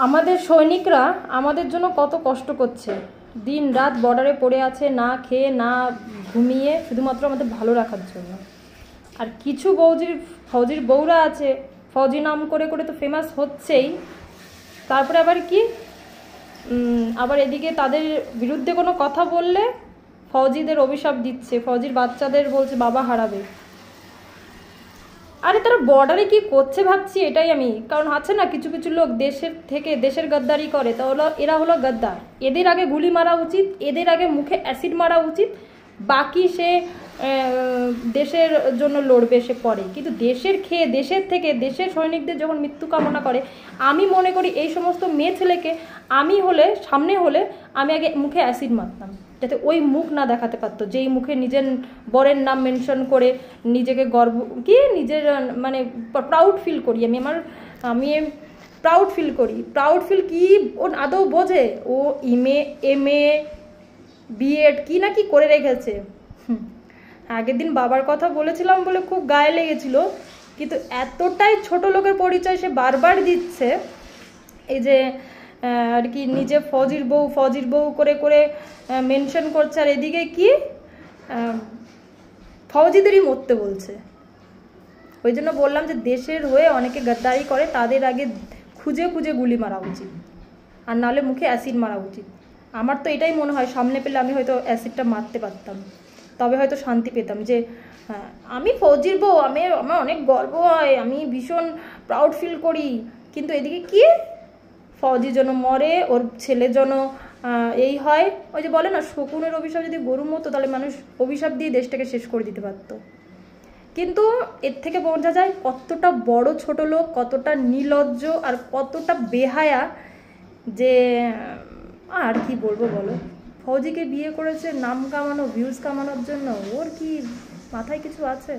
আমাদের সৈনিকরা আমাদের জন্য কত কষ্ট করছে, দিন রাত বর্ডারে পড়ে আছে, না খেয়ে না ঘুমিয়ে, শুধুমাত্র আমাদের ভালো রাখার জন্য। আর কিছু ফৌজির বউরা আছে, ফৌজি নাম করে করে তো ফেমাস হচ্ছেই, তারপরে আবার কি আবার এদিকে তাদের বিরুদ্ধে কোনো কথা বললে ফৌজিদের অভিশাপ দিচ্ছে, ফৌজির বাচ্চাদের বলছে বাবা হারাবে। আরে তারা বর্ডারে কি করছে ভাবছি এটাই আমি, কারণ আছে না কিছু কিছু লোক দেশের থেকে দেশের গদ্দারি করে, তো এরা হলো গদ্দার। এদের আগে গুলি মারা উচিত, এদের আগে মুখে অ্যাসিড মারা উচিত, বাকি সে দেশের জন্য লড়বে সে পরে। কিন্তু দেশের খেয়ে দেশের থেকে দেশের সৈনিকদের যখন মৃত্যু কামনা করে, আমি মনে করি এই সমস্ত মেয়ে ছেলেকে আমি সামনে হলে আমি আগে মুখে অ্যাসিড মারতাম, যাতে ওই মুখ না দেখাতে পারতো, যেই মুখে নিজের বরের নাম মেনশন করে নিজেকে নিজের মানে প্রাউড ফিল করি আমি প্রাউড ফিল কি ও আদৌ বোঝে? ও এমএ বিএড কি না কি করে রেখেছে। আগের দিন বাবার কথা বলেছিলাম বলে খুব গায়ে লেগেছিল, কিন্তু এতটাই ছোট লোকের পরিচয় সে বারবার দিচ্ছে, এই যে আর কি নিজে ফৌজির বউ করে করে মেনশন করছে, আর এদিকে কি ফৌজিদেরই মরতে বলছে। ওই জন্য বললাম যে দেশের হয়ে অনেকে গদ্দারি করে, তাদের আগে খুঁজে খুঁজে গুলি মারা উচিত, আর নাহলে মুখে অ্যাসিড মারা উচিত। আমার তো এটাই মনে হয়, সামনে পেলে আমি হয়তো অ্যাসিডটা মারতে পারতাম, তবে হয়তো শান্তি পেতাম যে হ্যাঁ আমি ফৌজির বউ, আমার অনেক গর্ব হয়, আমি ভীষণ প্রাউড ফিল করি। কিন্তু এদিকে কি ফৌজি যেন মরে, ওর ছেলে যেন এই হয়। ওই যে বলে না শকুনের অভিশাপ যদি গরুর মতো, তাহলে মানুষ অভিশাপ দিয়ে দেশটাকে শেষ করে দিতে পারতো। কিন্তু এর থেকে বোঝা যায় কতটা বড় ছোট লোক, কতটা নির্লজ্জ আর কতটা বেহায়া, যে আর কি বলবো বলো। ফৌজিকে বিয়ে করেছে নাম কামানো, ভিউজ কামানোর জন্য, ওর কি মাথায় কিছু আছে?